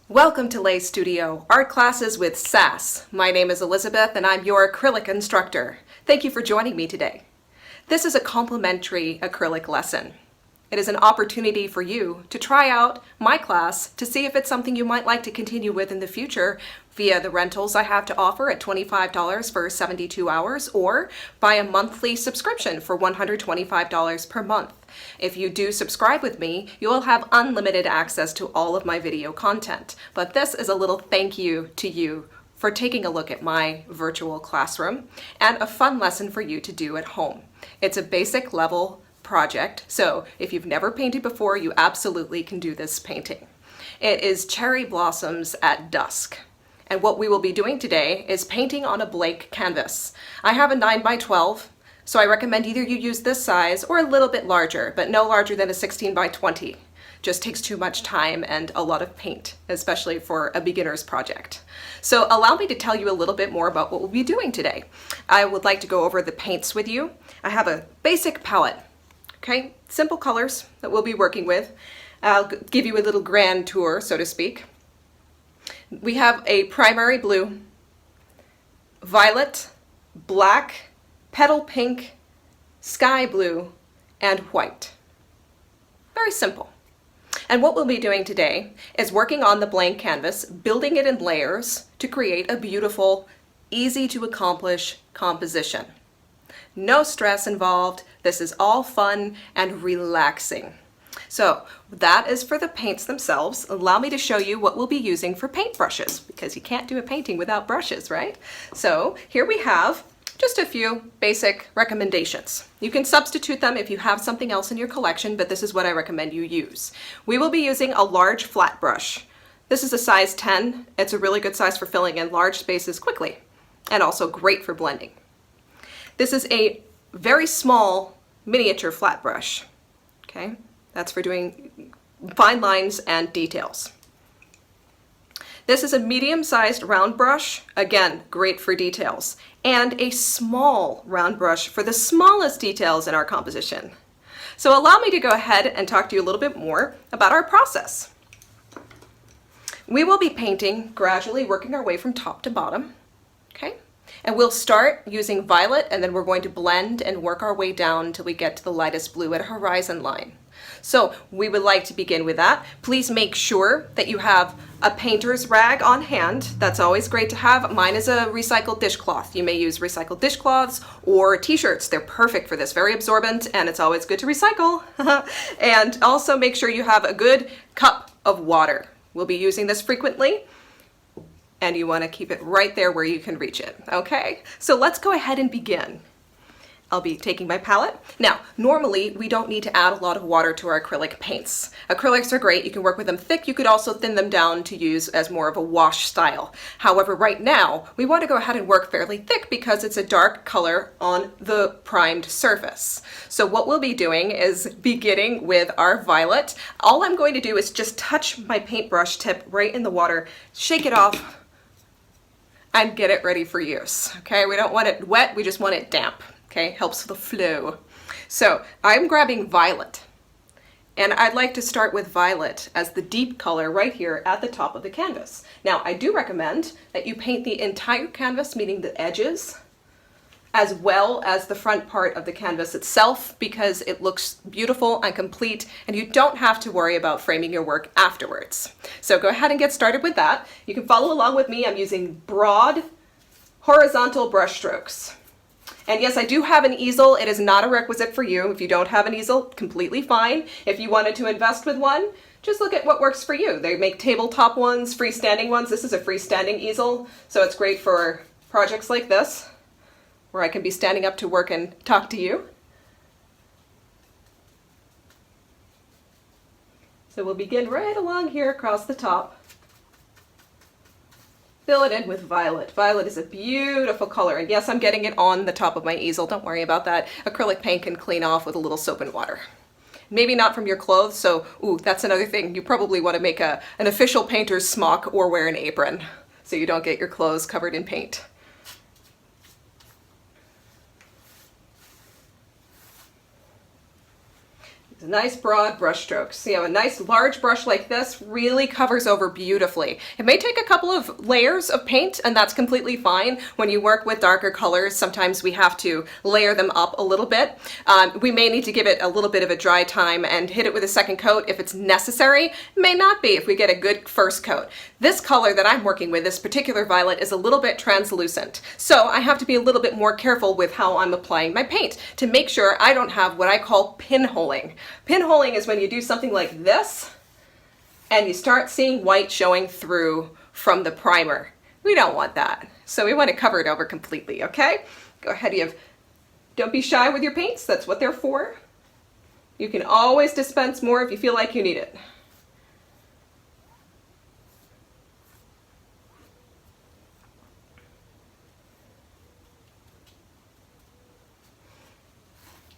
Welcome to Lay Studio, art classes with SAS. My name is Elizabeth and I'm your acrylic instructor. Thank you for joining me today. This is a complimentary acrylic lesson. It is an opportunity for you to try out my class to see if it's something you might like to continue with in the future via the rentals I have to offer at $25 for 72 hours or buy a monthly subscription for $125 per month. If you do subscribe with me, you will have unlimited access to all of my video content. But this is a little thank you to you for taking a look at my virtual classroom and a fun lesson for you to do at home. It's a basic level project, so if you've never painted before, you absolutely can do this painting. It is cherry blossoms at dusk. And what we will be doing today is painting on a blank canvas. I have a 9x12. So I recommend either you use this size or a little bit larger, but no larger than a 16x20. Just takes too much time and a lot of paint, especially for a beginner's project. So allow me to tell you a little bit more about what we'll be doing today. I would like to go over the paints with you. I have a basic palette, okay? Simple colors that we'll be working with. I'll give you a little grand tour, so to speak. We have a primary blue, violet, black, petal pink, sky blue, and white. Very simple. And what we'll be doing today is working on the blank canvas, building it in layers to create a beautiful, easy to accomplish composition. No stress involved. This is all fun and relaxing. So that is for the paints themselves. Allow me to show you what we'll be using for paintbrushes, because you can't do a painting without brushes, right? So here we have just a few basic recommendations. You can substitute them if you have something else in your collection, but this is what I recommend you use. We will be using a large flat brush. This is a size 10. It's a really good size for filling in large spaces quickly, and also great for blending. This is a very small miniature flat brush. Okay, that's for doing fine lines and details. This is a medium-sized round brush, again, great for details, and a small round brush for the smallest details in our composition. So allow me to go ahead and talk to you a little bit more about our process. We will be painting gradually, working our way from top to bottom, okay? And we'll start using violet, and then we're going to blend and work our way down until we get to the lightest blue at a horizon line. So we would like to begin with that. Please make sure that you have a painter's rag on hand. That's always great to have. Mine is a recycled dishcloth. You may use recycled dishcloths or t-shirts. They're perfect for this, very absorbent, and it's always good to recycle. And also make sure you have a good cup of water. We'll be using this frequently, and you want to keep it right there where you can reach it. Okay, so let's go ahead and begin. I'll be taking my palette. Now, normally we don't need to add a lot of water to our acrylic paints. Acrylics are great. You can work with them thick. You could also thin them down to use as more of a wash style. However, right now we want to go ahead and work fairly thick because it's a dark color on the primed surface. So what we'll be doing is beginning with our violet. All I'm going to do is just touch my paintbrush tip right in the water, shake it off, and get it ready for use. Okay, we don't want it wet, we just want it damp. Okay, helps the flow. So I'm grabbing violet, and I'd like to start with violet as the deep color right here at the top of the canvas. Now, I do recommend that you paint the entire canvas, meaning the edges, as well as the front part of the canvas itself, because it looks beautiful and complete, and you don't have to worry about framing your work afterwards. So go ahead and get started with that. You can follow along with me. I'm using broad horizontal brush strokes. And yes, I do have an easel. It is not a requisite for you. If you don't have an easel, completely fine. If you wanted to invest with one, just look at what works for you. They make tabletop ones, freestanding ones. This is a freestanding easel, so it's great for projects like this, where I can be standing up to work and talk to you. So we'll begin right along here across the top. Fill it in with violet. Violet is a beautiful color, and yes, I'm getting it on the top of my easel. Don't worry about that. Acrylic paint can clean off with a little soap and water. Maybe not from your clothes, so that's another thing. You probably want to make an official painter's smock or wear an apron so you don't get your clothes covered in paint. Nice broad brush strokes. So, a nice large brush like this really covers over beautifully. It may take a couple of layers of paint, and that's completely fine. When you work with darker colors, sometimes we have to layer them up a little bit. We may need to give it a little bit of a dry time and hit it with a second coat if it's necessary. It may not be if we get a good first coat. This color that I'm working with, this particular violet, is a little bit translucent. So I have to be a little bit more careful with how I'm applying my paint to make sure I don't have what I call pinholing. Pinholing is when you do something like this and you start seeing white showing through from the primer. We don't want that. So we want to cover it over completely, okay? Go ahead, don't be shy with your paints. That's what they're for. You can always dispense more if you feel like you need it.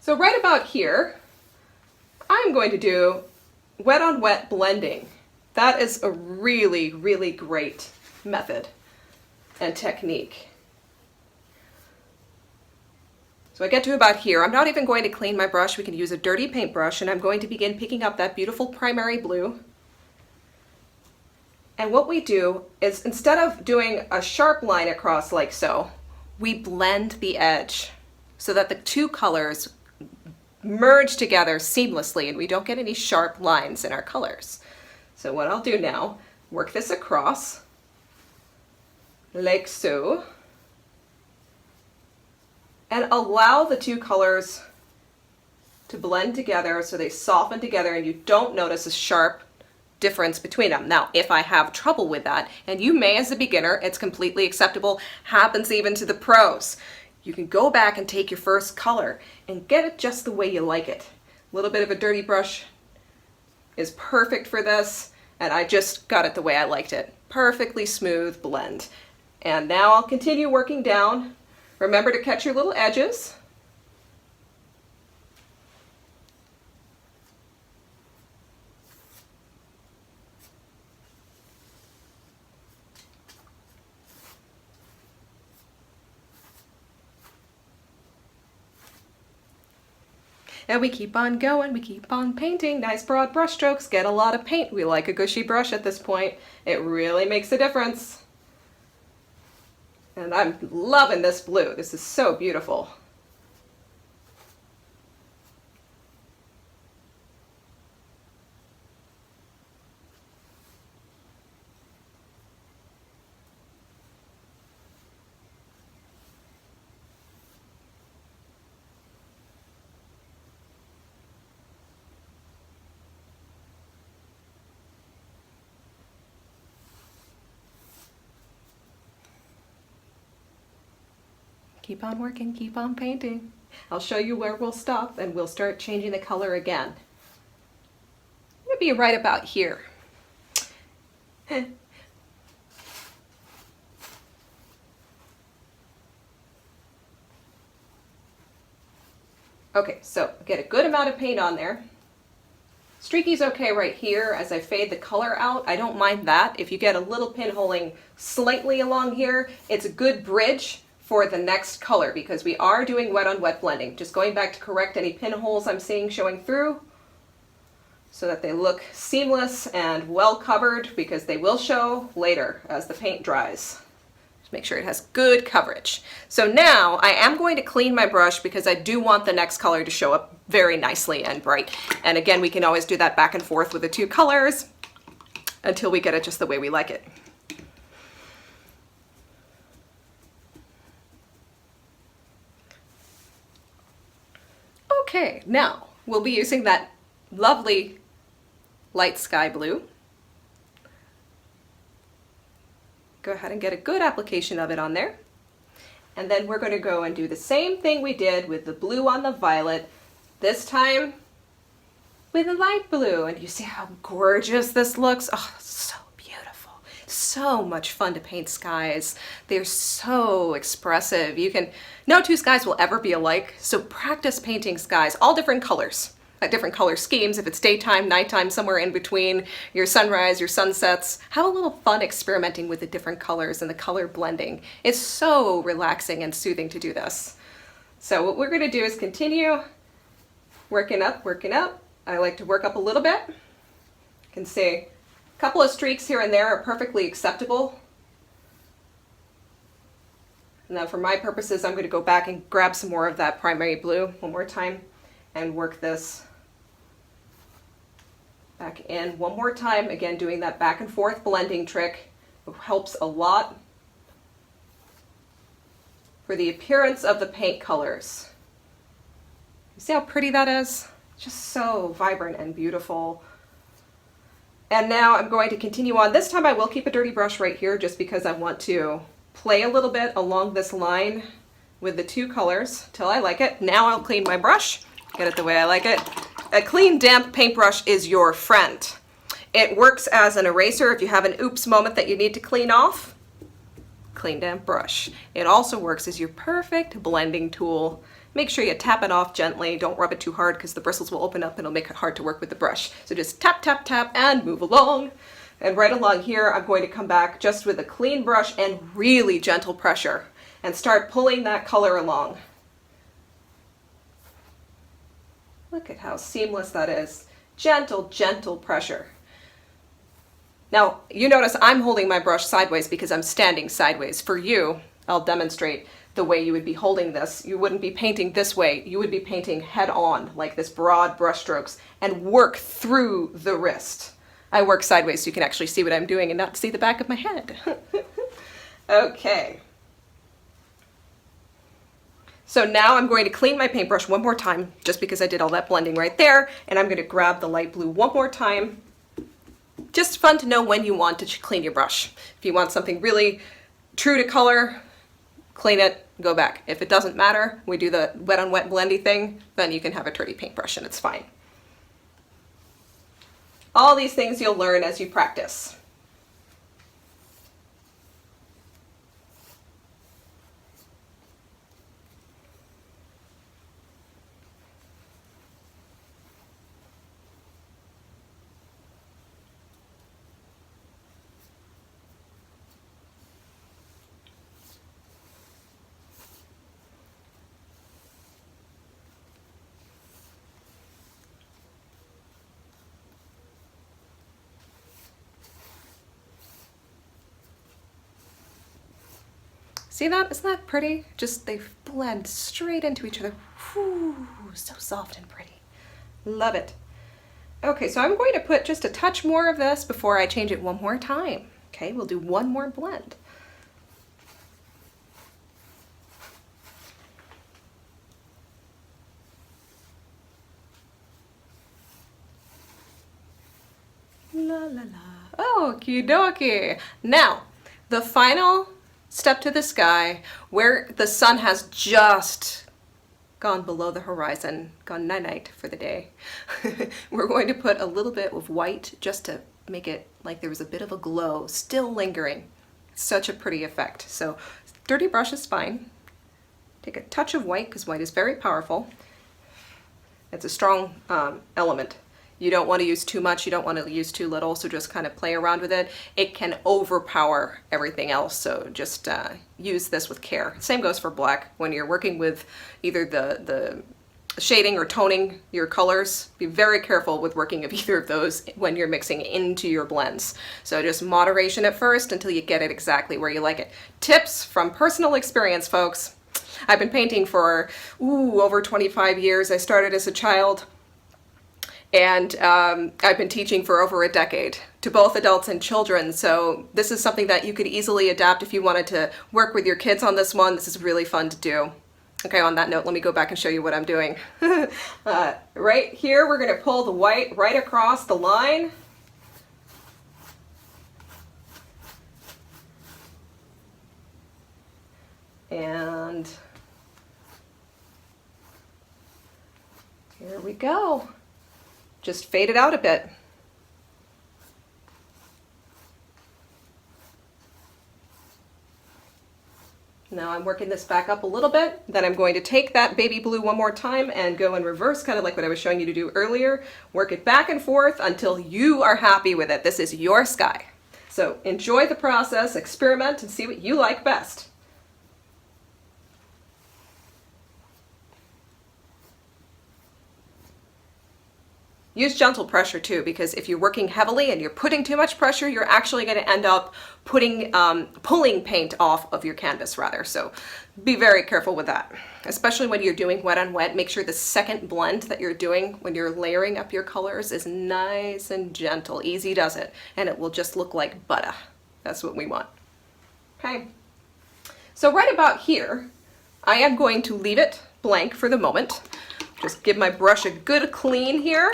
So right about here, I'm going to do wet on wet blending. That is a really, really great method and technique. So I get to about here. I'm not even going to clean my brush. We can use a dirty paintbrush, and I'm going to begin picking up that beautiful primary blue. And what we do is, instead of doing a sharp line across like so, we blend the edge so that the two colors merge together seamlessly and we don't get any sharp lines in our colors. So what I'll do now, work this across like so, and allow the two colors to blend together so they soften together and you don't notice a sharp difference between them. Now, if I have trouble with that, and you may as a beginner, it's completely acceptable, happens even to the pros. You can go back and take your first color and get it just the way you like it. A little bit of a dirty brush is perfect for this, and I just got it the way I liked it. Perfectly smooth blend. And now I'll continue working down. Remember to catch your little edges. And we keep on going, we keep on painting. Nice broad brush strokes, get a lot of paint. We like a gushy brush at this point. It really makes a difference. And I'm loving this blue. This is so beautiful. Keep on working, keep on painting. I'll show you where we'll stop and we'll start changing the color again. I'm gonna be right about here. Okay, so get a good amount of paint on there. Streaky's okay right here as I fade the color out. I don't mind that. If you get a little pinholing slightly along here, it's a good bridge for the next color because we are doing wet on wet blending. Just going back to correct any pinholes I'm seeing showing through so that they look seamless and well covered, because they will show later as the paint dries. Just make sure it has good coverage. So now I am going to clean my brush because I do want the next color to show up very nicely and bright. And again, we can always do that back and forth with the two colors until we get it just the way we like it. Okay, now we'll be using that lovely light sky blue. Go ahead and get a good application of it on there. And then we're going to go and do the same thing we did with the blue on the violet, this time with a light blue. And you see how gorgeous this looks? Oh, so beautiful. So much fun to paint skies. They're so expressive. No two skies will ever be alike, so practice painting skies, all different colors, different color schemes. If it's daytime, nighttime, somewhere in between, your sunrise, your sunsets, have a little fun experimenting with the different colors and the color blending. It's so relaxing and soothing to do this. So what we're going to do is continue working up, I like to work up a little bit. You can see a couple of streaks here and there are perfectly acceptable. Now for my purposes, I'm going to go back and grab some more of that primary blue one more time and work this back in one more time. Again, doing that back and forth blending trick helps a lot for the appearance of the paint colors. You see how pretty that is? Just so vibrant and beautiful. And now I'm going to continue on. This time I will keep a dirty brush right here just because I want to play a little bit along this line with the two colors till I like it. Now I'll clean my brush, get it the way I like it. A clean, damp paintbrush is your friend. It works as an eraser if you have an oops moment that you need to clean off. Clean, damp brush. It also works as your perfect blending tool. Make sure you tap it off gently. Don't rub it too hard because the bristles will open up and it'll make it hard to work with the brush. So just tap, tap, tap and move along. And right along here, I'm going to come back just with a clean brush and really gentle pressure and start pulling that color along. Look at how seamless that is. Gentle, gentle pressure. Now, you notice I'm holding my brush sideways because I'm standing sideways. For you, I'll demonstrate the way you would be holding this. You wouldn't be painting this way. You would be painting head on, like this broad brush strokes, and work through the wrist. I work sideways so you can actually see what I'm doing and not see the back of my head. Okay. So now I'm going to clean my paintbrush one more time, just because I did all that blending right there, and I'm going to grab the light blue one more time. Just fun to know when you want to clean your brush. If you want something really true to color, clean it, go back. If it doesn't matter, we do the wet on wet blendy thing, then you can have a dirty paintbrush and it's fine. All these things you'll learn as you practice. See that? Isn't that pretty? Just they blend straight into each other. Whew, so soft and pretty. Love it. Okay, so I'm going to put just a touch more of this before I change it one more time. Okay, we'll do one more blend. La la la. Okie dokie. Now, the final step to the sky where the sun has just gone below the horizon, gone night-night for the day. We're going to put a little bit of white just to make it like there was a bit of a glow still lingering. Such a pretty effect. So dirty brush is fine. Take a touch of white because white is very powerful. It's a strong element. You don't want to use too much, you don't want to use too little, so just kind of play around with it. It can overpower everything else, so just use this with care. Same goes for black. When you're working with either the shading or toning your colors, be very careful with working with either of those when you're mixing into your blends. So just moderation at first until you get it exactly where you like it. Tips from personal experience, folks. I've been painting for over 25 years. I started as a child. And I've been teaching for over a decade to both adults and children, so this is something that you could easily adapt if you wanted to work with your kids on this one. This is really fun to do. Okay, on that note, let me go back and show you what I'm doing. Right here, we're going to pull the white right across the line. And here we go. Just fade it out a bit. Now I'm working this back up a little bit, then I'm going to take that baby blue one more time and go in reverse, kind of like what I was showing you to do earlier. Work it back and forth until you are happy with it. This is your sky. So enjoy the process, experiment, and see what you like best. Use gentle pressure too, because if you're working heavily and you're putting too much pressure, you're actually going to end up pulling paint off of your canvas rather. So be very careful with that, especially when you're doing wet on wet. Make sure the second blend that you're doing when you're layering up your colors is nice and gentle. Easy does it, and it will just look like butter. That's what we want. Okay. So right about here, I am going to leave it blank for the moment. Just give my brush a good clean here.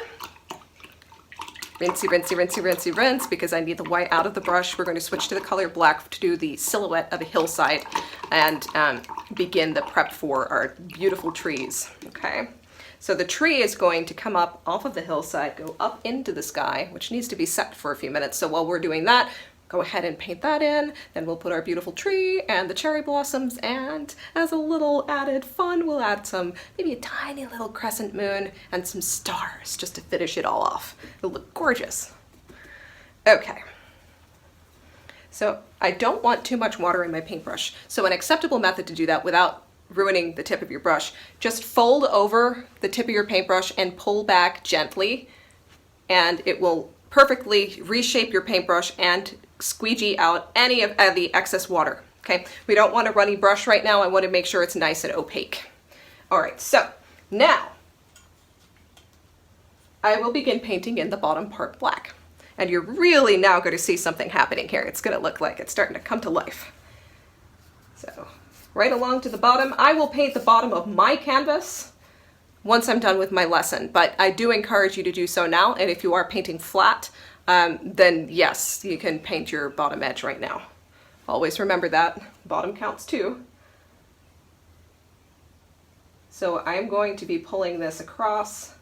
Rinsey, rinsey, rinsey, rinsey, rinse, because I need the white out of the brush. We're going to switch to the color black to do the silhouette of a hillside and begin the prep for our beautiful trees. Okay, so the tree is going to come up off of the hillside, go up into the sky, which needs to be set for a few minutes. So while we're doing that, go ahead and paint that in. Then we'll put our beautiful tree and the cherry blossoms, and as a little added fun, we'll add some, maybe a tiny little crescent moon and some stars just to finish it all off. It'll look gorgeous. Okay. So I don't want too much water in my paintbrush. So an acceptable method to do that without ruining the tip of your brush, just fold over the tip of your paintbrush and pull back gently, and it will perfectly reshape your paintbrush and squeegee out any of the excess water. Okay, we don't want a runny brush right now. I want to make sure it's nice and opaque. All right, so now I will begin painting in the bottom part black. And you're really now going to see something happening here. It's going to look like it's starting to come to life. So right along to the bottom, I will paint the bottom of my canvas once I'm done with my lesson, but I do encourage you to do so now. And if you are painting flat, then yes, you can paint your bottom edge right now. Always remember that. Bottom counts too. So I'm going to be pulling this across.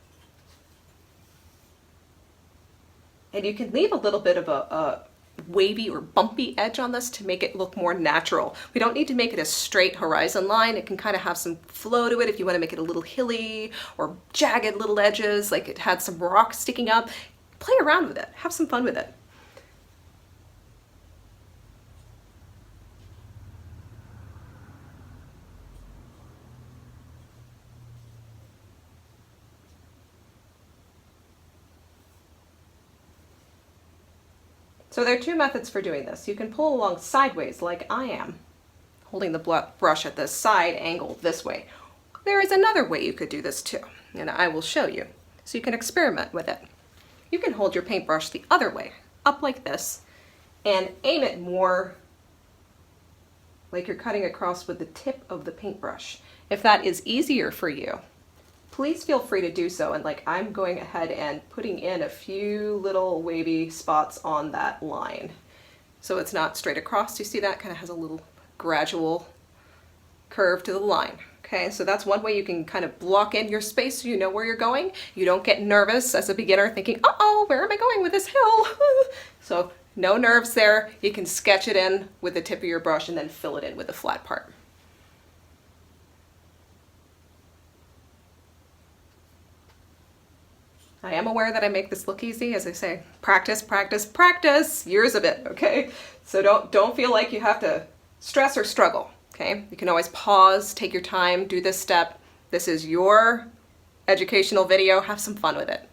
And you can leave a little bit of a wavy or bumpy edge on this to make it look more natural. We don't need to make it a straight horizon line. It can kind of have some flow to it if you want to make it a little hilly or jagged little edges, like it had some rocks sticking up. Play around with it. Have some fun with it. So there are two methods for doing this. You can pull along sideways like I am, holding the brush at the side angle this way. There is another way you could do this too, and I will show you. So you can experiment with it. You can hold your paintbrush the other way, up like this, and aim it more like you're cutting across with the tip of the paintbrush. If that is easier for you, please feel free to do so. And like I'm going ahead and putting in a few little wavy spots on that line. So it's not straight across. You see that kind of has a little gradual curve to the line. Okay, so that's one way you can kind of block in your space so you know where you're going. You don't get nervous as a beginner thinking, uh-oh, where am I going with this hill? So no nerves there. You can sketch it in with the tip of your brush and then fill it in with the flat part. I am aware that I make this look easy. As I say, practice, practice, practice, years of it, okay? So don't feel like you have to stress or struggle, okay? You can always pause, take your time, do this step. This is your educational video. Have some fun with it.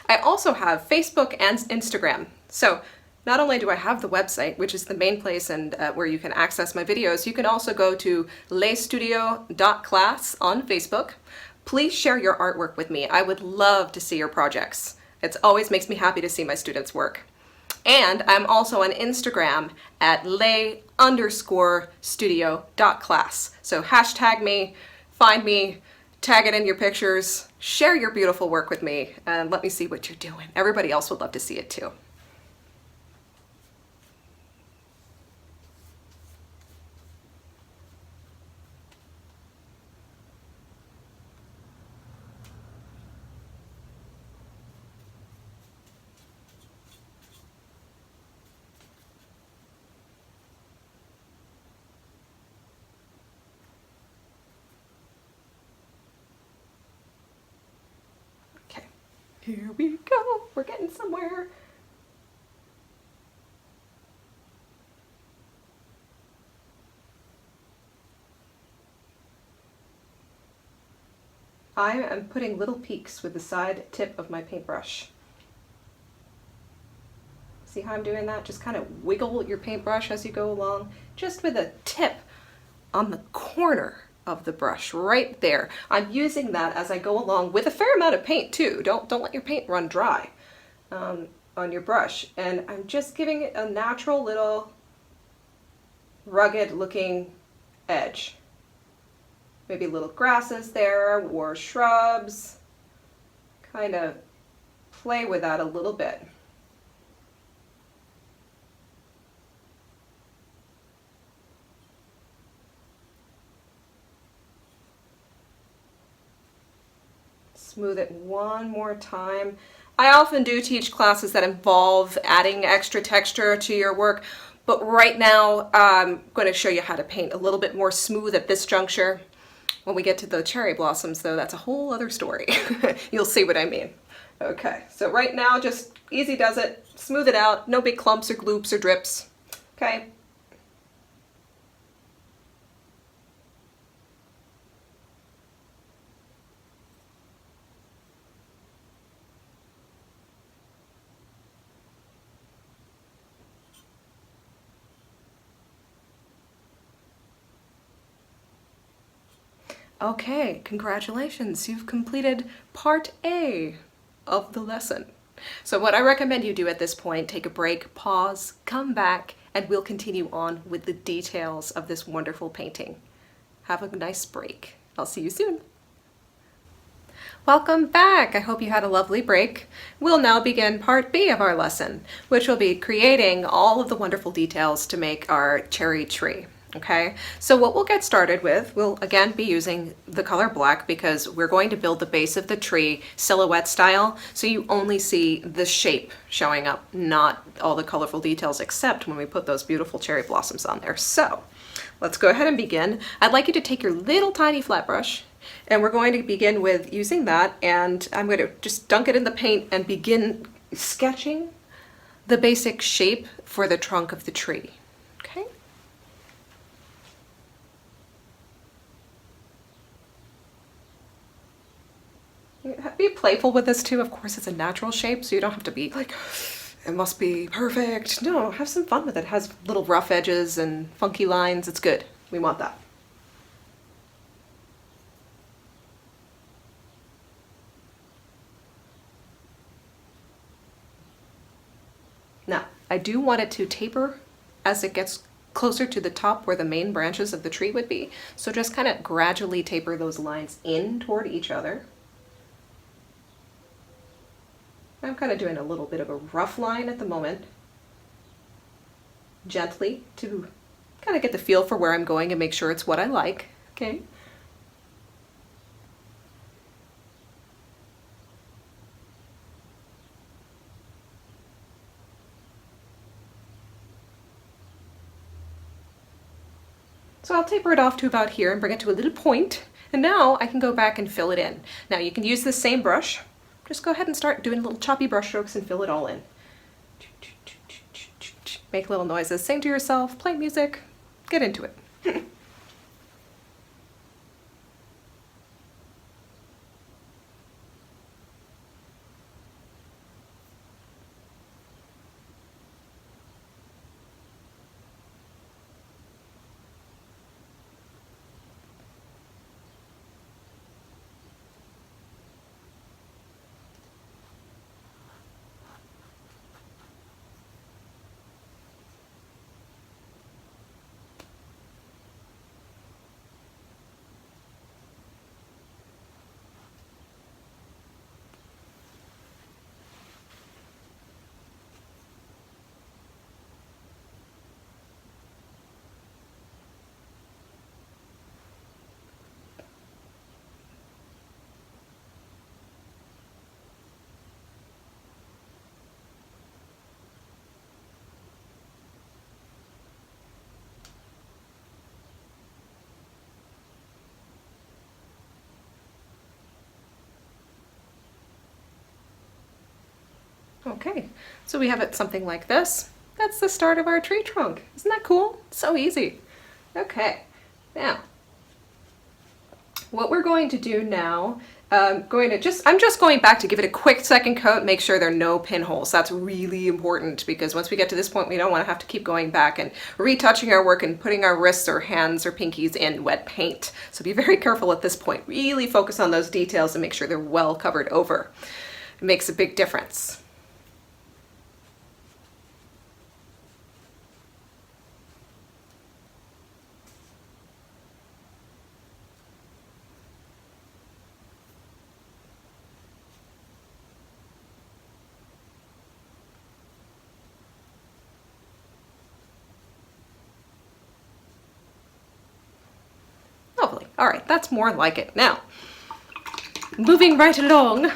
I also have Facebook and Instagram. So not only do I have the website, which is the main place and where you can access my videos, you can also go to lestudio.class on Facebook. Please share your artwork with me. I would love to see your projects. It always makes me happy to see my students' work. And I'm also on Instagram at _studio.class. So hashtag me, find me, tag it in your pictures, share your beautiful work with me, and let me see what you're doing. Everybody else would love to see it too. Here we go. We're getting somewhere. I am putting little peaks with the side tip of my paintbrush. See how I'm doing that? Just kind of wiggle your paintbrush as you go along, just with a tip on the corner of the brush right there. I'm using that as I go along with a fair amount of paint too. Don't let your paint run dry on your brush. And I'm just giving it a natural little rugged looking edge. Maybe little grasses there or shrubs. Kind of play with that a little bit. Smooth it one more time. I often do teach classes that involve adding extra texture to your work, but right now I'm going to show you how to paint a little bit more smooth at this juncture. When we get to the cherry blossoms though, that's a whole other story. You'll see what I mean. Okay, so right now just easy does it. Smooth it out, no big clumps or gloops or drips. Okay. Okay, congratulations, you've completed part A of the lesson. So what I recommend you do at this point, take a break, pause, come back, and we'll continue on with the details of this wonderful painting. Have a nice break. I'll see you soon. Welcome back! I hope you had a lovely break. We'll now begin part B of our lesson, which will be creating all of the wonderful details to make our cherry tree. Okay, so what we'll get started with, we'll again be using the color black because we're going to build the base of the tree silhouette style, so you only see the shape showing up, not all the colorful details, except when we put those beautiful cherry blossoms on there. So let's go ahead and begin. I'd like you to take your little tiny flat brush, and we're going to begin with using that, and I'm going to just dunk it in the paint and begin sketching the basic shape for the trunk of the tree. Okay. Be playful with this too. Of course, it's a natural shape, so you don't have to be like, it must be perfect. No, have some fun with it. It has little rough edges and funky lines. It's good. We want that. Now, I do want it to taper as it gets closer to the top where the main branches of the tree would be. So just kind of gradually taper those lines in toward each other. I'm kind of doing a little bit of a rough line at the moment, gently, to kind of get the feel for where I'm going and make sure it's what I like, okay? So I'll taper it off to about here and bring it to a little point, and now I can go back and fill it in. Now you can use the same brush. Just go ahead and start doing little choppy brush strokes and fill it all in. Make little noises, sing to yourself, play music, get into it. Okay, so we have it something like this. That's the start of our tree trunk. Isn't that cool? So easy. Okay, now what we're going to do now, I'm just going back to give it a quick second coat, make sure there are no pinholes. That's really important because once we get to this point, we don't want to have to keep going back and retouching our work and putting our wrists or hands or pinkies in wet paint. So be very careful at this point. Really focus on those details and make sure they're well covered over. It makes a big difference. Lovely. All right, that's more like it. Now, moving right along,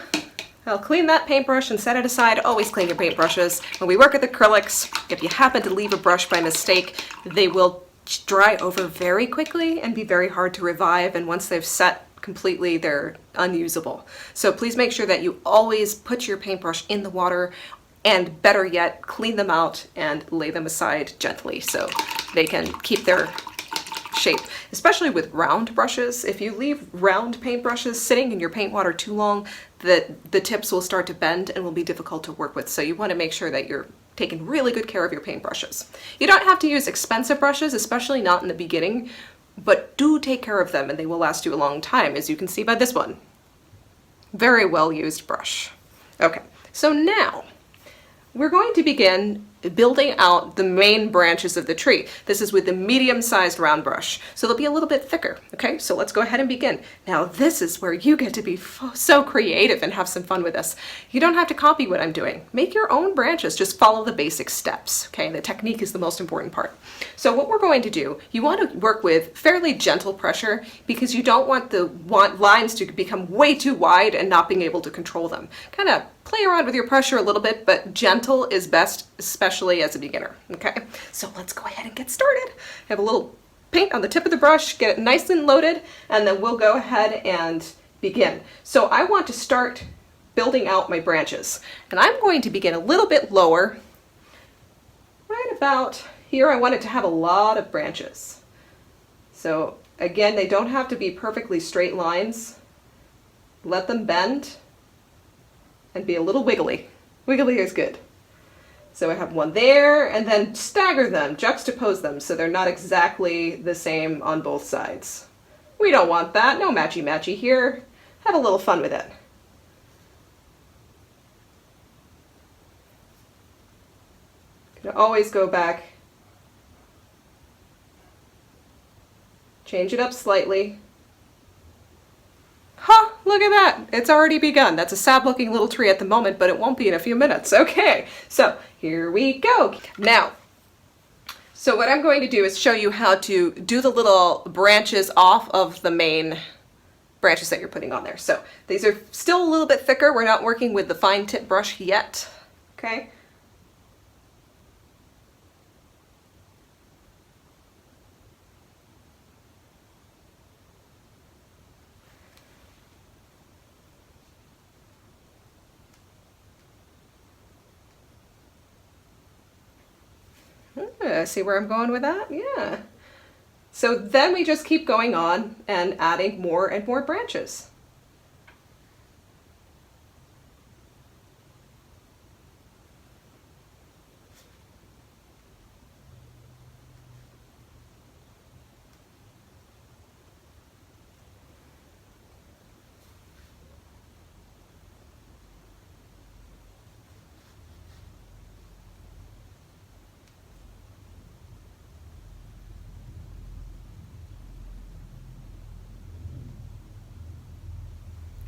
I'll clean that paintbrush and set it aside. Always clean your paintbrushes. When we work with acrylics, if you happen to leave a brush by mistake, they will dry over very quickly and be very hard to revive. And once they've set completely, they're unusable. So please make sure that you always put your paintbrush in the water, and better yet, clean them out and lay them aside gently so they can keep their shape, especially with round brushes. If you leave round paintbrushes sitting in your paint water too long, the tips will start to bend and will be difficult to work with. So you want to make sure that you're taking really good care of your paintbrushes. You don't have to use expensive brushes, especially not in the beginning, but do take care of them and they will last you a long time, as you can see by this one. Very well used brush. Okay, so now we're going to begin building out the main branches of the tree. This is with the medium-sized round brush, so they'll be a little bit thicker. Okay, so let's go ahead and begin. Now this is where you get to be so creative and have some fun with this. You don't have to copy what I'm doing. Make your own branches, just follow the basic steps. Okay, the technique is the most important part. So what we're going to do, you want to work with fairly gentle pressure because you don't want the lines to become way too wide and not being able to control them. Kind of play around with your pressure a little bit, but gentle is best, especially as a beginner. Okay, so let's go ahead and get started. Have a little paint on the tip of the brush, get it nice and loaded, and then we'll go ahead and begin. So I want to start building out my branches, and I'm going to begin a little bit lower, right about here. I want it to have a lot of branches. So again, they don't have to be perfectly straight lines. Let them bend and be a little wiggly. Wiggly is good. So I have one there, and then stagger them, juxtapose them so they're not exactly the same on both sides. We don't want that. No matchy-matchy here. Have a little fun with it. You can always go back, change it up slightly. Ha! Look at that! It's already begun. That's a sad-looking little tree at the moment, but it won't be in a few minutes. Okay, so here we go. Now, so what I'm going to do is show you how to do the little branches off of the main branches that you're putting on there. So these are still a little bit thicker. We're not working with the fine tip brush yet. Okay. See where I'm going with that? Yeah. So then we just keep going on and adding more and more branches.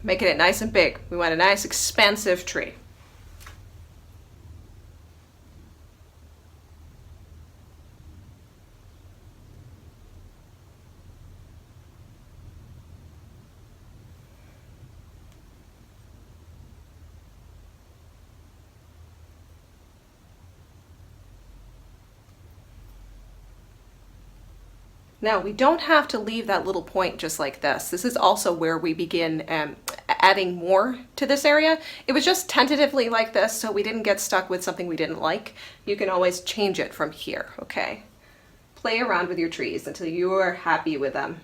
Making it nice and big. We want a nice expansive tree. Now, we don't have to leave that little point just like this. This is also where we begin adding more to this area. It was just tentatively like this, so we didn't get stuck with something we didn't like. You can always change it from here, okay? Play around with your trees until you are happy with them.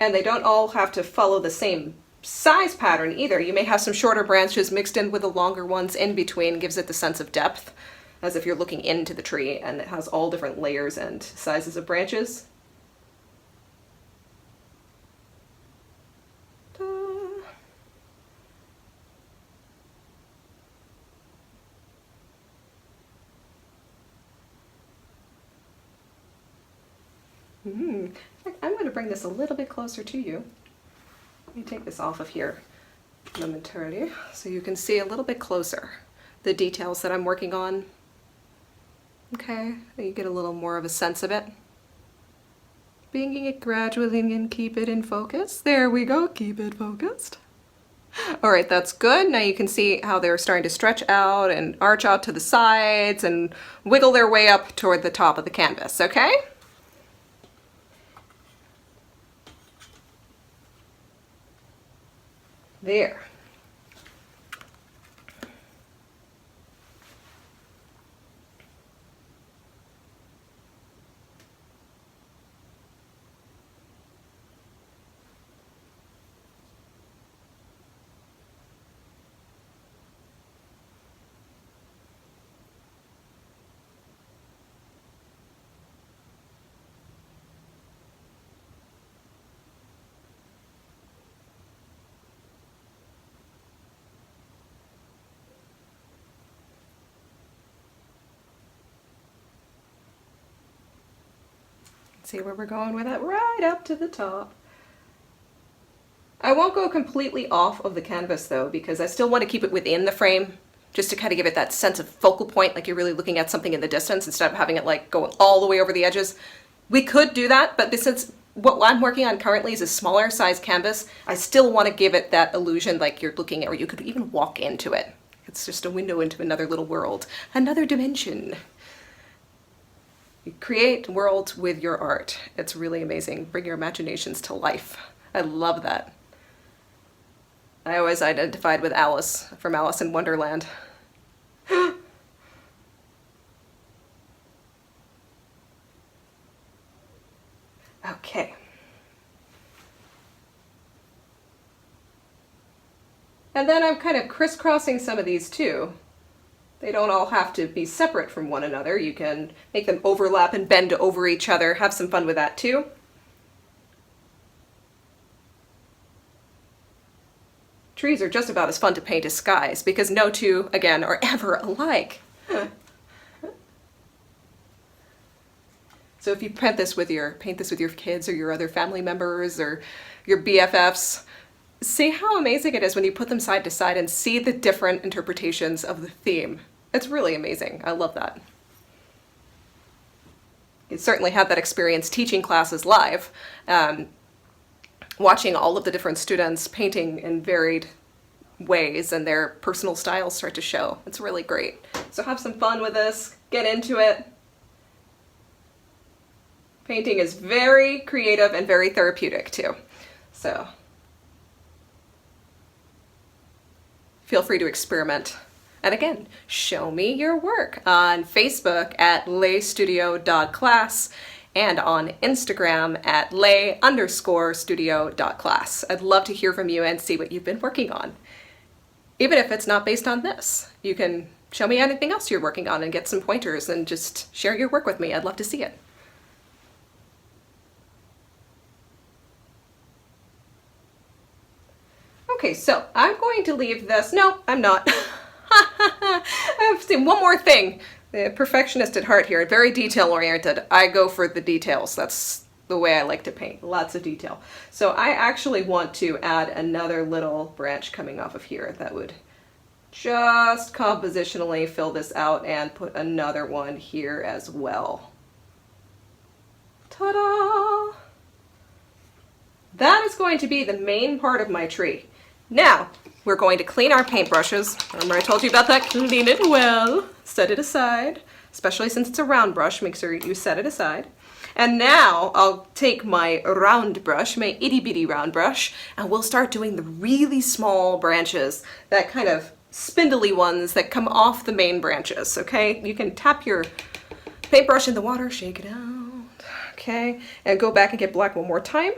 And they don't all have to follow the same size pattern either. You may have some shorter branches mixed in with the longer ones in between, gives it the sense of depth, as if you're looking into the tree, and it has all different layers and sizes of branches. I'm going to bring this a little bit closer to you. Let me take this off of here momentarily so you can see a little bit closer the details that I'm working on. Okay, you get a little more of a sense of it. Bringing it gradually and keep it in focus. There we go, keep it focused. All right, that's good. Now you can see how they're starting to stretch out and arch out to the sides and wiggle their way up toward the top of the canvas, okay? There. See where we're going with that? Right up to the top. I won't go completely off of the canvas though, because I still want to keep it within the frame, just to kind of give it that sense of focal point, like you're really looking at something in the distance instead of having it like going all the way over the edges. We could do that, but since what I'm working on currently is a smaller size canvas, I still want to give it that illusion like you're looking at, or you could even walk into it. It's just a window into another little world, another dimension. You create worlds with your art. It's really amazing. Bring your imaginations to life. I love that. I always identified with Alice from Alice in Wonderland. Okay. And then I'm kind of crisscrossing some of these too. They don't all have to be separate from one another. You can make them overlap and bend over each other. Have some fun with that too. Trees are just about as fun to paint as skies because no two, again, are ever alike. So if you paint this with your kids or your other family members or your BFFs, see how amazing it is when you put them side to side and see the different interpretations of the theme. It's really amazing. I love that. You certainly had that experience teaching classes live, watching all of the different students painting in varied ways and their personal styles start to show. It's really great. So have some fun with this, get into it. Painting is very creative and very therapeutic too. So feel free to experiment. And again, show me your work on Facebook at laystudio.class and on Instagram at lay_studio.class. I'd love to hear from you and see what you've been working on. Even if it's not based on this, you can show me anything else you're working on and get some pointers and just share your work with me. I'd love to see it. Okay, so I'm going to leave this. No, I'm not. I have to say one more thing. The perfectionist at heart here, very detail oriented. I go for the details. That's the way I like to paint, lots of detail. So I actually want to add another little branch coming off of here that would just compositionally fill this out and put another one here as well. Ta-da! That is going to be the main part of my tree. Now, we're going to clean our paintbrushes. Remember I told you about that? Clean it well. Set it aside, especially since it's a round brush. Make sure you set it aside. And now I'll take my round brush, my itty bitty round brush, and we'll start doing the really small branches, that kind of spindly ones that come off the main branches, okay? You can tap your paintbrush in the water, shake it out, okay? And go back and get black one more time.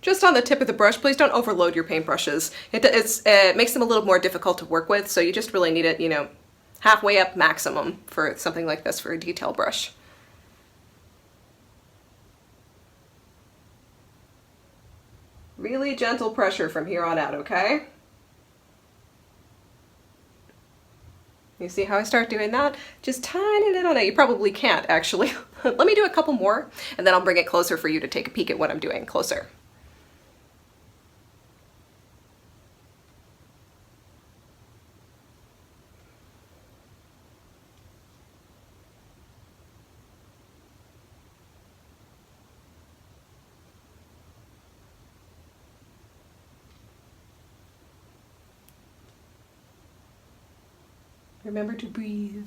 Just on the tip of the brush, please don't overload your paintbrushes. It makes them a little more difficult to work with, so you just really need it, you know, halfway up maximum for something like this, for a detail brush. Really gentle pressure from here on out, okay? You see how I start doing that? Just tiny little, you probably can't actually. Let me do a couple more, and then I'll bring it closer for you to take a peek at what I'm doing closer. Remember to breathe.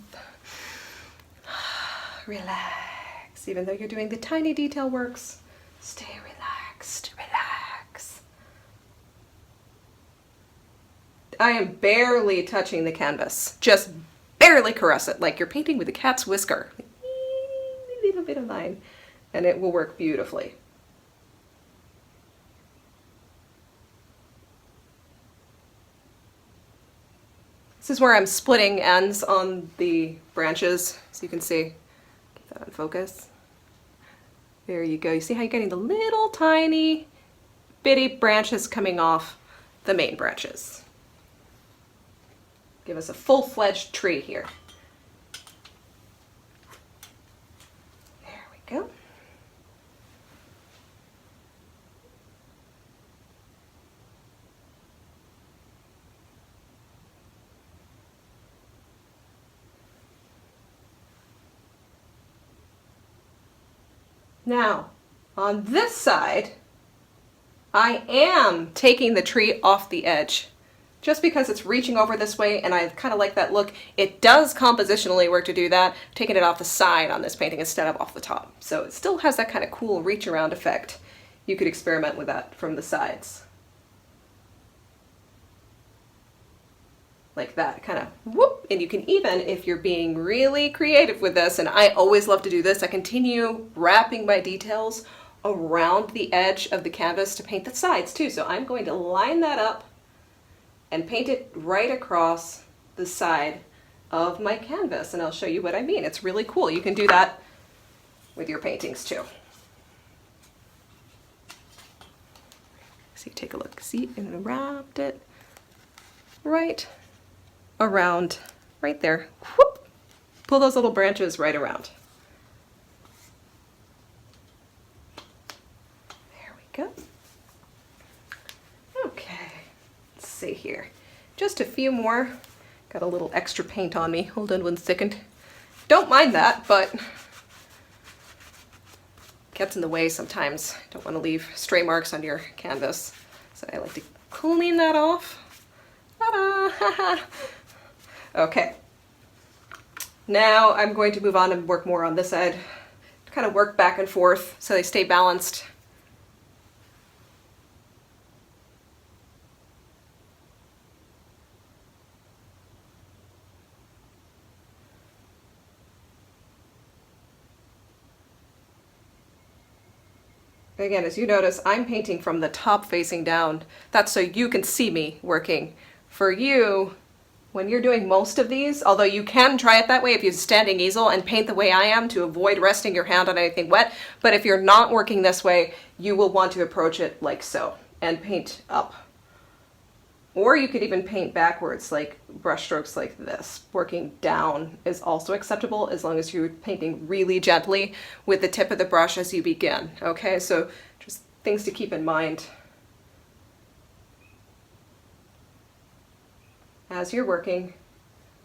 Relax. Even though you're doing the tiny detail works, stay relaxed, relax. I am barely touching the canvas. Just barely caress it, like you're painting with a cat's whisker. A little bit of line, and it will work beautifully. This is where I'm splitting ends on the branches, so you can see. Get that on focus. There you go. You see how you're getting the little tiny bitty branches coming off the main branches. Give us a full-fledged tree here. There we go. Now, on this side, I am taking the tree off the edge. Just because it's reaching over this way and I kind of like that look, it does compositionally work to do that, taking it off the side on this painting instead of off the top. So it still has that kind of cool reach around effect. You could experiment with that from the sides. Like that, kind of whoop, and you can even, if you're being really creative with this, and I always love to do this, I continue wrapping my details around the edge of the canvas to paint the sides too. So I'm going to line that up and paint it right across the side of my canvas, and I'll show you what I mean. It's really cool. You can do that with your paintings too. So you take a look, see, and wrapped it right around, right there. Whoop! Pull those little branches right around. There we go. Okay, let's see here. Just a few more. Got a little extra paint on me. Hold on 1 second. Don't mind that, but gets in the way sometimes. Don't want to leave stray marks on your canvas. So I like to clean that off. Ta-da! Okay, now I'm going to move on and work more on this side. Kind of work back and forth so they stay balanced. Again, as you notice, I'm painting from the top facing down. That's so you can see me working. For you, when you're doing most of these, although you can try it that way if you're standing easel and paint the way I am to avoid resting your hand on anything wet, but if you're not working this way, you will want to approach it like so and paint up. Or you could even paint backwards, like brush strokes like this. Working down is also acceptable as long as you're painting really gently with the tip of the brush as you begin. Okay, so just things to keep in mind as you're working.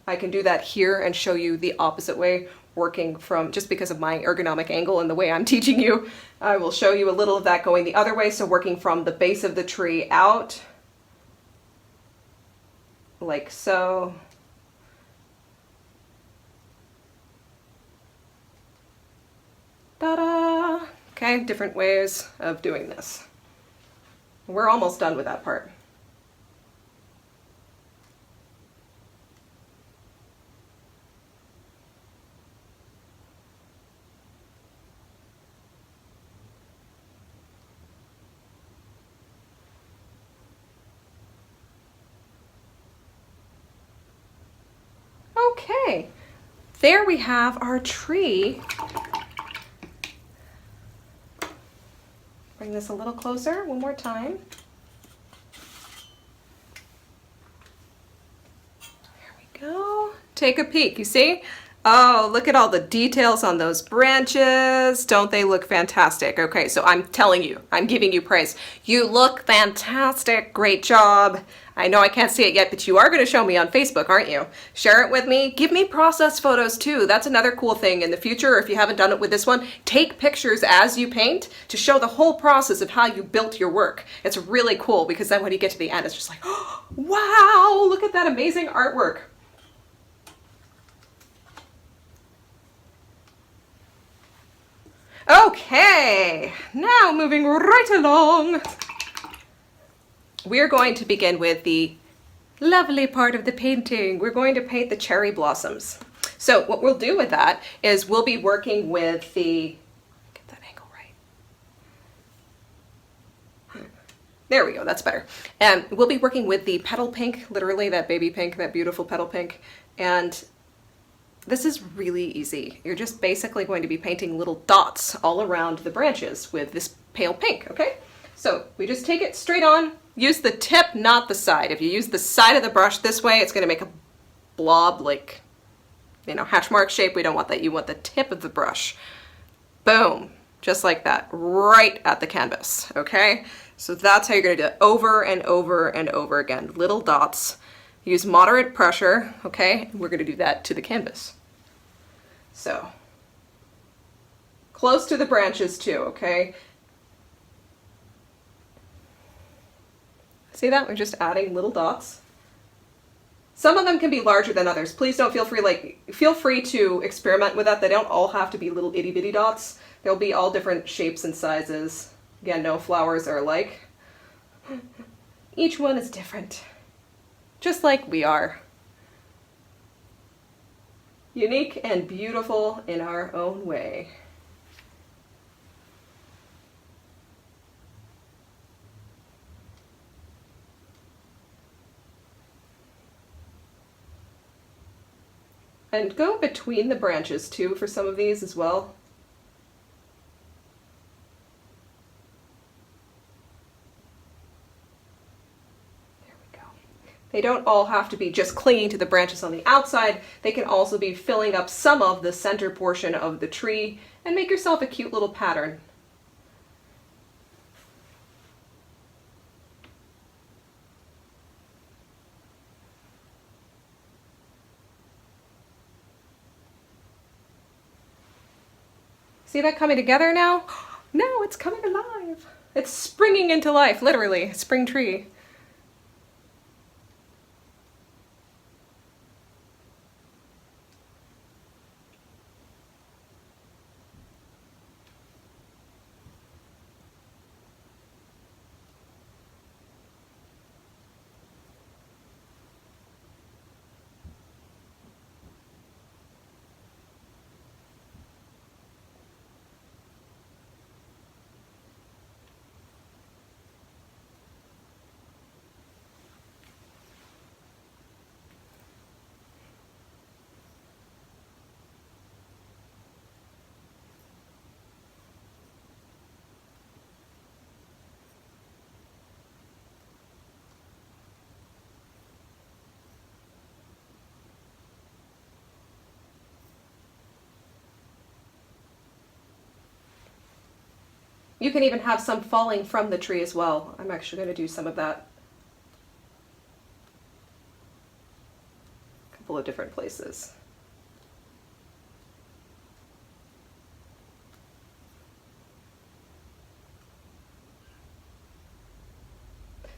I can do that here and show you the opposite way, working from, just because of my ergonomic angle and the way I'm teaching you, I will show you a little of that going the other way. So working from the base of the tree out, like so. Ta-da! Okay, different ways of doing this. We're almost done with that part. Okay, there we have our tree. Bring this a little closer one more time. There we go. Take a peek, you see? Oh, look at all the details on those branches. Don't they look fantastic? Okay, so I'm telling you, I'm giving you praise. You look fantastic. Great job. I know I can't see it yet, but you are going to show me on Facebook, aren't you? Share it with me. Give me process photos too. That's another cool thing in the future. If you haven't done it with this one, take pictures as you paint to show the whole process of how you built your work. It's really cool because then when you get to the end, it's just like, oh, wow, look at that amazing artwork. Okay, now moving right along. We're going to begin with the lovely part of the painting. We're going to paint the cherry blossoms. So what we'll do with that is we'll be working with the, get that angle right. There we go, that's better. And we'll be working with the petal pink, literally that baby pink, that beautiful petal pink. And this is really easy. You're just basically going to be painting little dots all around the branches with this pale pink, okay? So we just take it straight on. Use the tip, not the side. If you use the side of the brush this way, it's going to make a blob, like, you know, hatch mark shape. We don't want that. You want the tip of the brush. Boom. Just like that. Right at the canvas. Okay? So that's how you're going to do it over and over and over again. Little dots. Use moderate pressure. Okay? We're going to do that to the canvas. So, close to the branches too. Okay? See that? We're just adding little dots. Some of them can be larger than others. Please don't feel free to experiment with that. They don't all have to be little itty bitty dots. They'll be all different shapes and sizes. Again, no flowers are alike. Each one is different. Just like we are. Unique and beautiful in our own way. And go between the branches too for some of these as well. There we go. They don't all have to be just clinging to the branches on the outside. They can also be filling up some of the center portion of the tree and make yourself a cute little pattern. See that coming together now? No, it's coming alive. It's springing into life, literally. Spring tree. You can even have some falling from the tree as well. I'm actually going to do some of that. A couple of different places.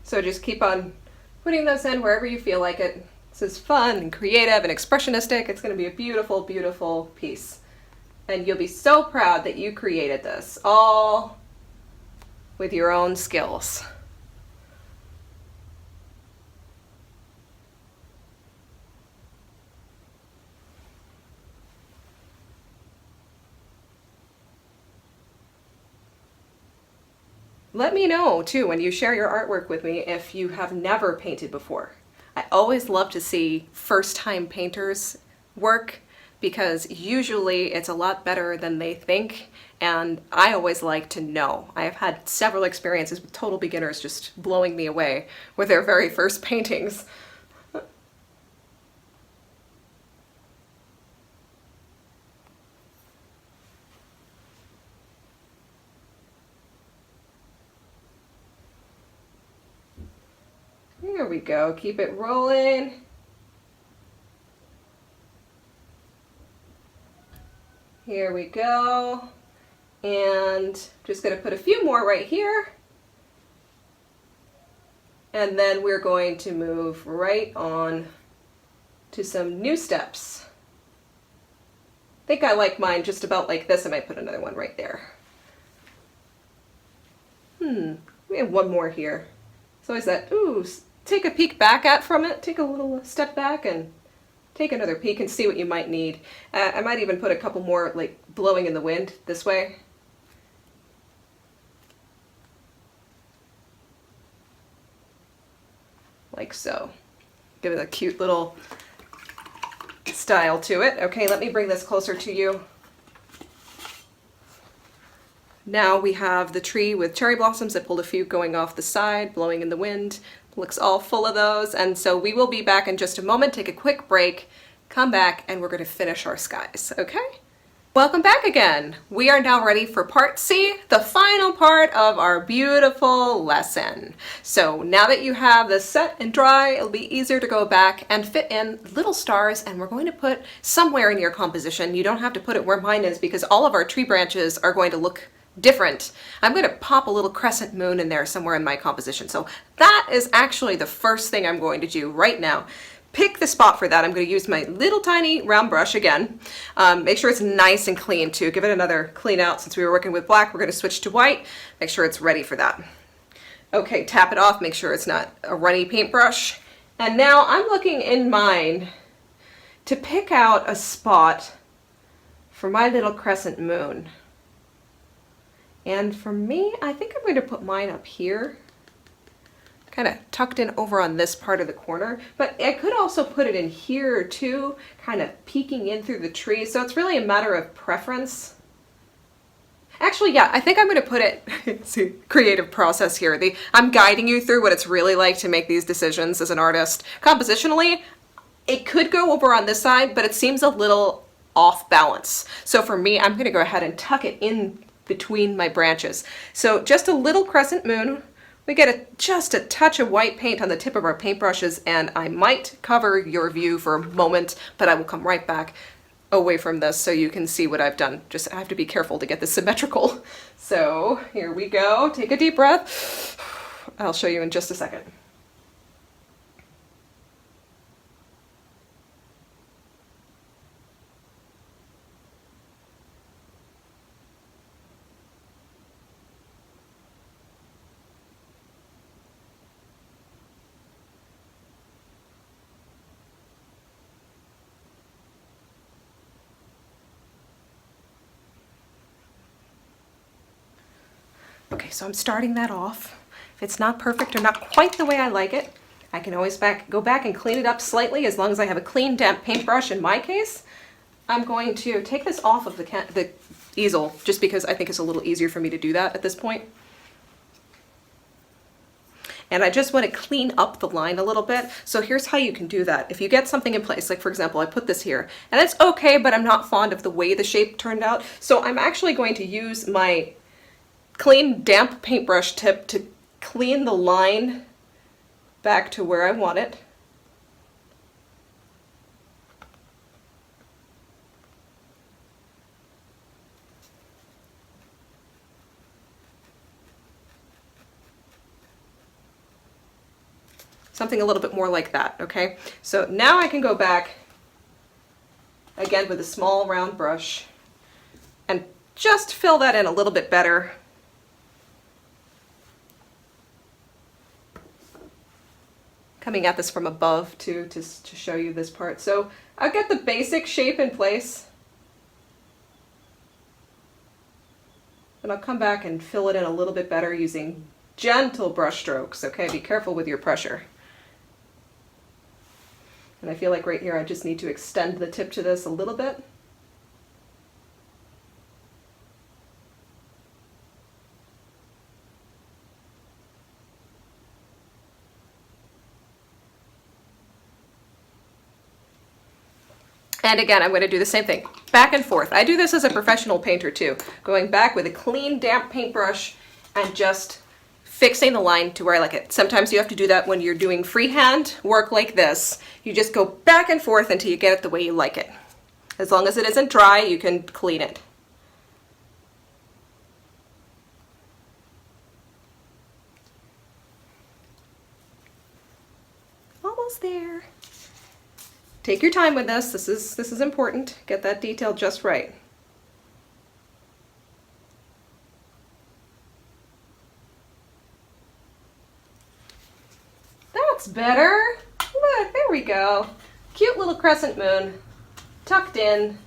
So just keep on putting those in wherever you feel like it. This is fun and creative and expressionistic. It's going to be a beautiful, beautiful piece. And you'll be so proud that you created this, all with your own skills. Let me know too when you share your artwork with me if you have never painted before. I always love to see first-time painters work because usually it's a lot better than they think, and I always like to know. I have had several experiences with total beginners just blowing me away with their very first paintings. There we go, keep it rolling. Here we go. And just gonna put a few more right here. And then we're going to move right on to some new steps. I think I like mine just about like this. I might put another one right there. We have one more here. It's always that, ooh, take a peek back at from it, take a little step back and take another peek and see what you might need. I might even put a couple more like blowing in the wind this way. Like so. Give it a cute little style to it. Okay, let me bring this closer to you. Now we have the tree with cherry blossoms. I pulled a few going off the side, blowing in the wind. Looks all full of those. And so we will be back in just a moment, take a quick break, come back, and we're going to finish our skies, okay? Welcome back again. We are now ready for part C, the final part of our beautiful lesson. So now that you have this set and dry, it'll be easier to go back and fit in little stars, and we're going to put somewhere in your composition. You don't have to put it where mine is because all of our tree branches are going to look different. I'm going to pop a little crescent moon in there somewhere in my composition. So that is actually the first thing I'm going to do right now. Pick the spot for that. I'm going to use my little tiny round brush again. Make sure it's nice and clean too. Give it another clean out. Since we were working with black, we're going to switch to white. Make sure it's ready for that. Okay, tap it off. Make sure it's not a runny paintbrush. And now I'm looking in mine to pick out a spot for my little crescent moon. And for me, I think I'm going to put mine up here, kind of tucked in over on this part of the corner, but I could also put it in here too, kind of peeking in through the tree. So it's really a matter of preference. Actually, yeah, I think I'm going to put it, it's a creative process here. I'm guiding you through what it's really like to make these decisions as an artist. Compositionally, it could go over on this side, but it seems a little off balance. So for me, I'm going to go ahead and tuck it in between my branches. So just a little crescent moon. We get just a touch of white paint on the tip of our paintbrushes, and I might cover your view for a moment, but I will come right back away from this so you can see what I've done. Just I have to be careful to get this symmetrical. So here we go. Take a deep breath. I'll show you in just a second. Okay, so I'm starting that off. If it's not perfect or not quite the way I like it, I can always go back and clean it up slightly as long as I have a clean, damp paintbrush. In my case, I'm going to take this off of the easel just because I think it's a little easier for me to do that at this point. And I just want to clean up the line a little bit. So here's how you can do that. If you get something in place, like for example, I put this here, and it's okay, but I'm not fond of the way the shape turned out. So I'm actually going to use my clean, damp paintbrush tip to clean the line back to where I want it. Something a little bit more like that, okay? So now I can go back again with a small round brush just fill that in a little bit better. Coming at this from above too, to show you this part. So I'll get the basic shape in place. And I'll come back and fill it in a little bit better using gentle brush strokes, okay? Be careful with your pressure. And I feel like right here I just need to extend the tip to this a little bit. And again, I'm going to do the same thing, back and forth. I do this as a professional painter too, going back with a clean, damp paintbrush and just fixing the line to where I like it. Sometimes you have to do that when you're doing freehand work like this. You just go back and forth until you get it the way you like it. As long as it isn't dry, you can clean it. Almost there. Take your time with this. This is important. Get that detail just right. That's better. Look, there we go. Cute little crescent moon tucked in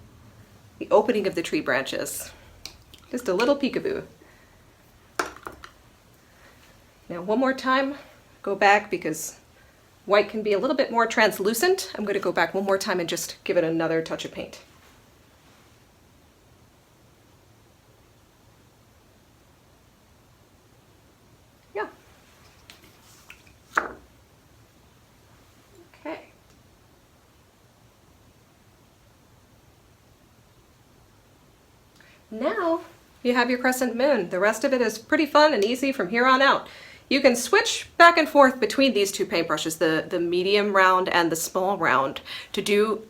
the opening of the tree branches. Just a little peekaboo. Now one more time, go back because white can be a little bit more translucent. I'm going to go back one more time and just give it another touch of paint. Yeah. Okay. Now you have your crescent moon. The rest of it is pretty fun and easy from here on out. You can switch back and forth between these two paintbrushes, the medium round and the small round, to do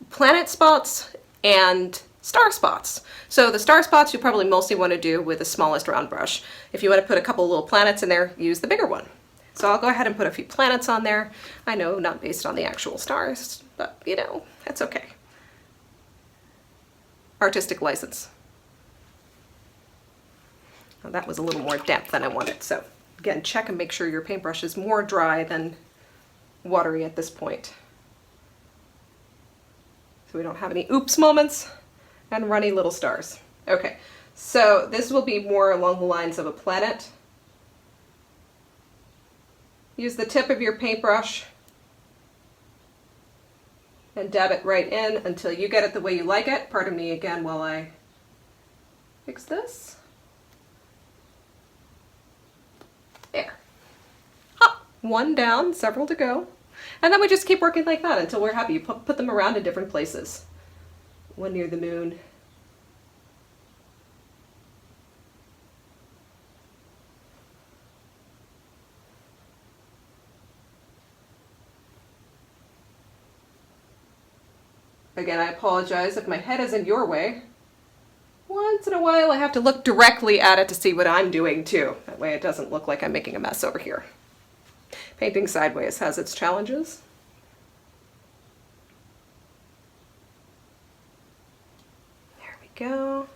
planet spots and star spots. So the star spots you probably mostly want to do with the smallest round brush. If you want to put a couple little planets in there, use the bigger one. So I'll go ahead and put a few planets on there. I know, not based on the actual stars, but you know, that's okay. Artistic license. Well, that was a little more damp than I wanted, so again, check and make sure your paintbrush is more dry than watery at this point. So we don't have any oops moments and runny little stars. Okay, so this will be more along the lines of a planet. Use the tip of your paintbrush and dab it right in until you get it the way you like it. Pardon me again while I fix this. There. Hop, one down, several to go. And then we just keep working like that until we're happy. You put them around in different places. One near the moon. Again, I apologize if my head is in your way. Once in a while I have to look directly at it to see what I'm doing too. That way it doesn't look like I'm making a mess over here. Painting sideways has its challenges. There we go.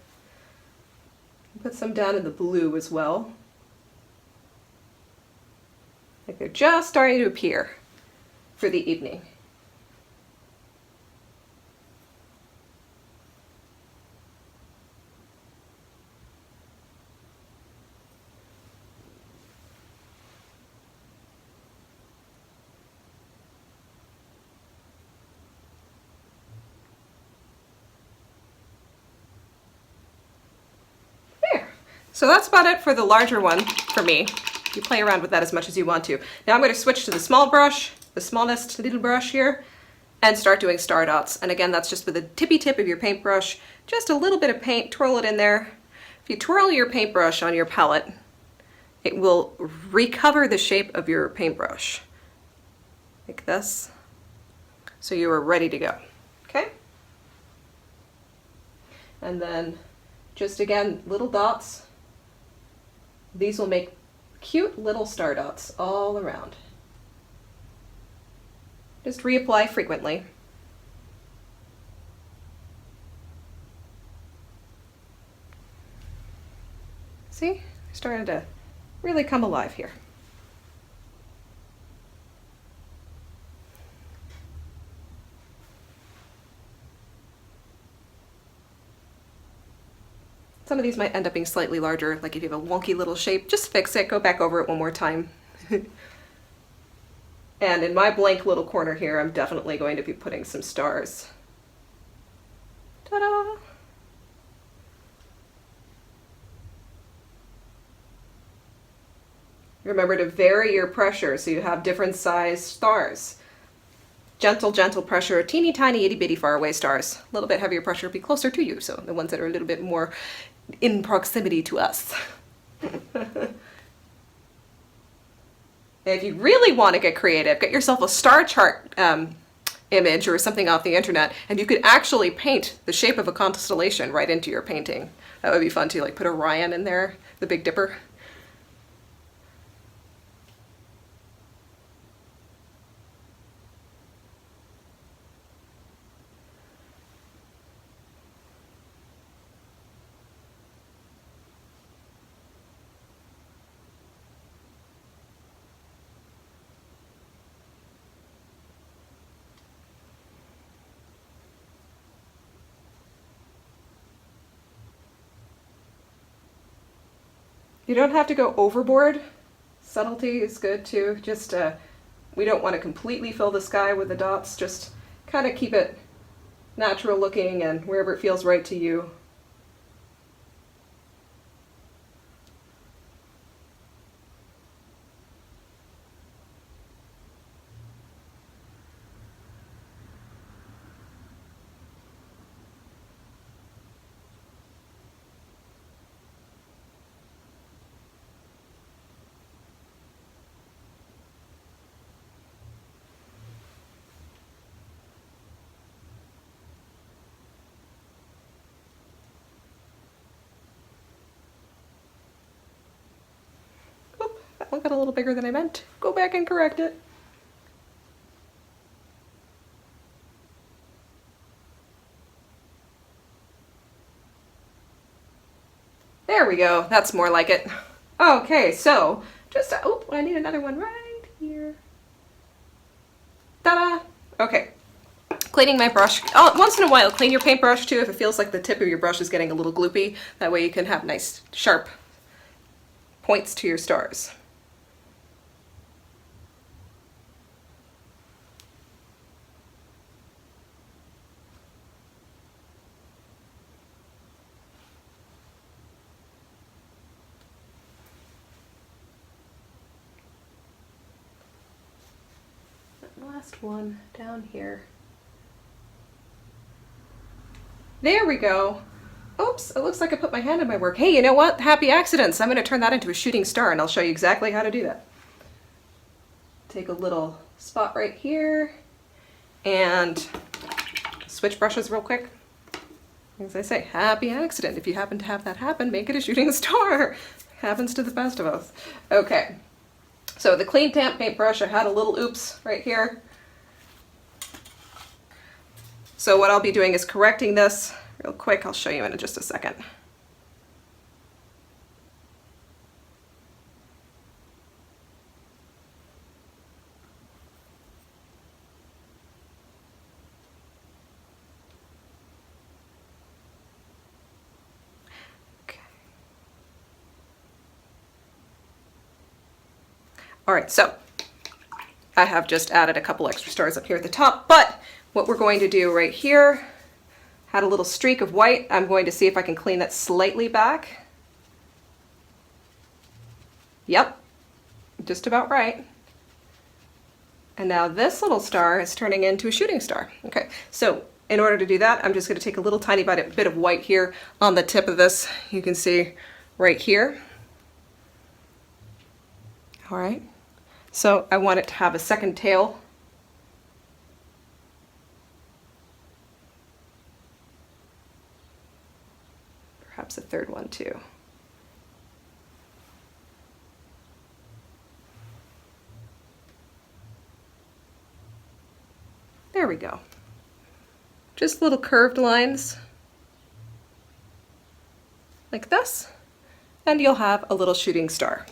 Put some down in the blue as well. Like they're just starting to appear for the evening. So that's about it for the larger one for me. You play around with that as much as you want to. Now I'm going to switch to the small brush, the smallest little brush here, and start doing star dots. And again, that's just with the tippy tip of your paintbrush, just a little bit of paint, twirl it in there. If you twirl your paintbrush on your palette, it will recover the shape of your paintbrush, like this. So you are ready to go, okay? And then just again, little dots. These will make cute little star dots all around. Just reapply frequently. See, starting to really come alive here. Some of these might end up being slightly larger, like if you have a wonky little shape, just fix it, go back over it one more time. And in my blank little corner here, I'm definitely going to be putting some stars. Ta-da! Remember to vary your pressure so you have different size stars. Gentle, gentle pressure, teeny tiny itty bitty far away stars. A little bit heavier pressure be closer to you, so the ones that are a little bit more in proximity to us. If you really want to get creative, get yourself a star chart image or something off the internet, and you could actually paint the shape of a constellation right into your painting. That would be fun too, like put Orion in there, the Big Dipper. You don't have to go overboard. Subtlety is good too. Just, we don't want to completely fill the sky with the dots. Just kind of keep it natural looking and wherever it feels right to you. That one got a little bigger than I meant. Go back and correct it. There we go. That's more like it. Okay, so just, oh, I need another one right here. Ta-da! Okay. Cleaning my brush. Oh, once in a while, clean your paintbrush too if it feels like the tip of your brush is getting a little gloopy. That way you can have nice, sharp points to your stars. Last one down here. There we go. Oops, it looks like I put my hand in my work. Hey, you know what? Happy accidents. I'm going to turn that into a shooting star and I'll show you exactly how to do that. Take a little spot right here and switch brushes real quick. As I say, happy accident. If you happen to have that happen, make it a shooting star. Happens to the best of us. Okay. So the clean damp paintbrush, I had a little oops right here. So what I'll be doing is correcting this real quick. I'll show you in just a second. All right, so I have just added a couple extra stars up here at the top, but what we're going to do right here, had a little streak of white. I'm going to see if I can clean that slightly back. Yep, just about right. And now this little star is turning into a shooting star. Okay, so in order to do that, I'm just going to take a little tiny bit of white here on the tip of this. You can see right here. All right. So I want it to have a second tail. Perhaps a third one too. There we go. Just little curved lines like this. and you'll have a little shooting star.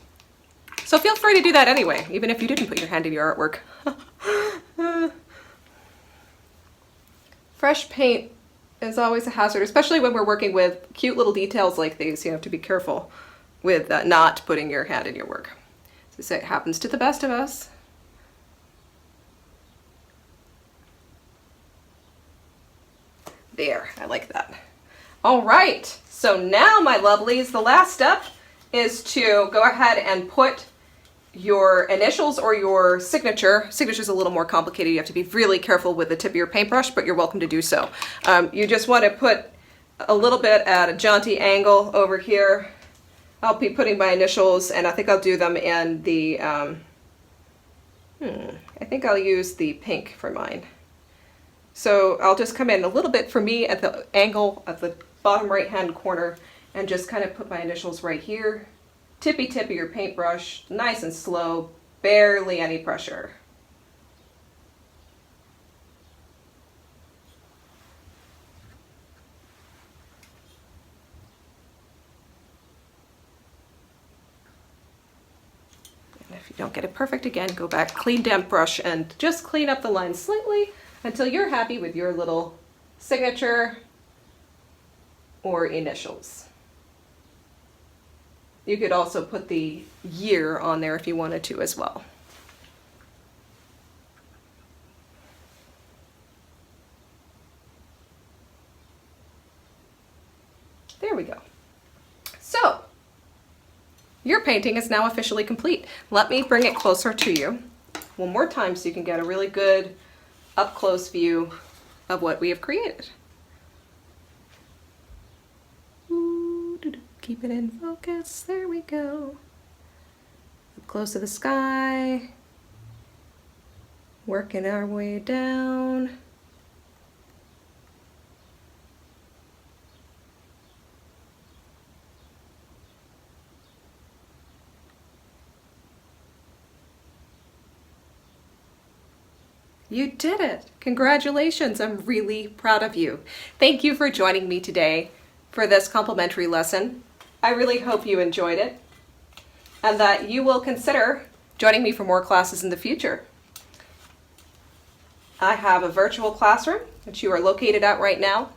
So feel free to do that anyway, even if you didn't put your hand in your artwork. Fresh paint is always a hazard, especially when we're working with cute little details like these. You have to be careful with not putting your hand in your work. So it happens to the best of us. There, I like that. All right, so now my lovelies, the last step is to go ahead and put your initials or your signature. Signature's a little more complicated. You have to be really careful with the tip of your paintbrush, but you're welcome to do so. You just want to put a little bit at a jaunty angle over here. I'll be putting my initials, and I think I'll do them in the, I think I'll use the pink for mine. So I'll just come in a little bit for me at the angle at the bottom right hand corner and just kind of put my initials right here. Tippy tip of your paintbrush, nice and slow, barely any pressure. And if you don't get it perfect again, go back, clean damp brush, and just clean up the lines slightly until you're happy with your little signature or initials. You could also put the year on there if you wanted to as well. There we go. So, your painting is now officially complete. Let me bring it closer to you one more time so you can get a really good up-close view of what we have created. Keep it in focus. There we go. Up close to the sky. Working our way down. You did it! Congratulations! I'm really proud of you. Thank you for joining me today for this complimentary lesson. I really hope you enjoyed it and that you will consider joining me for more classes in the future. I have a virtual classroom that you are located at right now.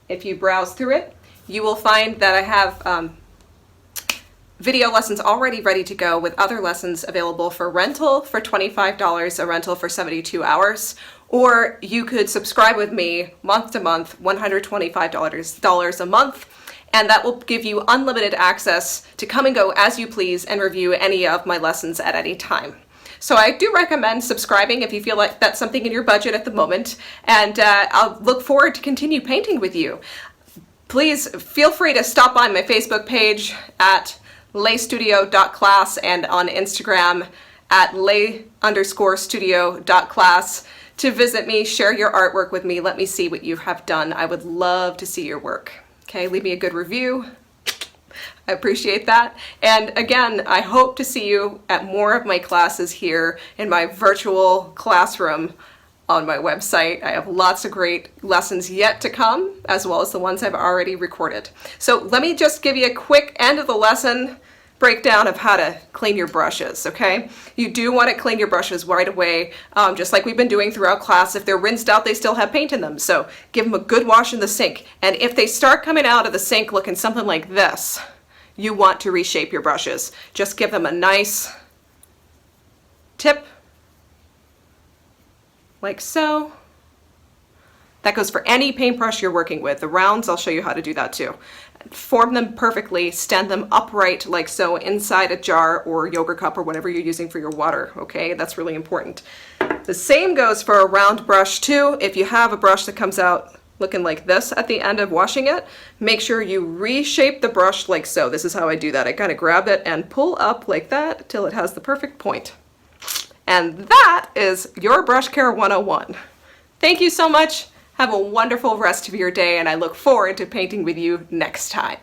If you browse through it, you will find that I have video lessons already ready to go with other lessons available for rental for $25, a rental for 72 hours, or you could subscribe with me month to month, $125 a month, and that will give you unlimited access to come and go as you please and review any of my lessons at any time. So I do recommend subscribing if you feel like that's something in your budget at the moment, and I'll look forward to continue painting with you. Please feel free to stop by my Facebook page at laystudio.class and on Instagram at lay_studio.class to visit me, share your artwork with me, let me see what you have done. I would love to see your work. Okay, leave me a good review. I appreciate that. And again, I hope to see you at more of my classes here in my virtual classroom on my website. I have lots of great lessons yet to come, as well as the ones I've already recorded. So let me just give you a quick end of the lesson breakdown of how to clean your brushes, okay? You do want to clean your brushes right away, just like we've been doing throughout class. If they're rinsed out, they still have paint in them, so give them a good wash in the sink. And if they start coming out of the sink looking something like this, you want to reshape your brushes. Just give them a nice tip, like so. That goes for any paintbrush you're working with. The rounds, I'll show you how to do that too. Form them perfectly, stand them upright like so inside a jar or yogurt cup or whatever you're using for your water, okay? That's really important. The same goes for a round brush too. If you have a brush that comes out looking like this at the end of washing it, make sure you reshape the brush like so. This is how I do that. I kind of grab it and pull up like that till it has the perfect point. And that is your Brush Care 101. Thank you so much. Have a wonderful rest of your day, and I look forward to painting with you next time.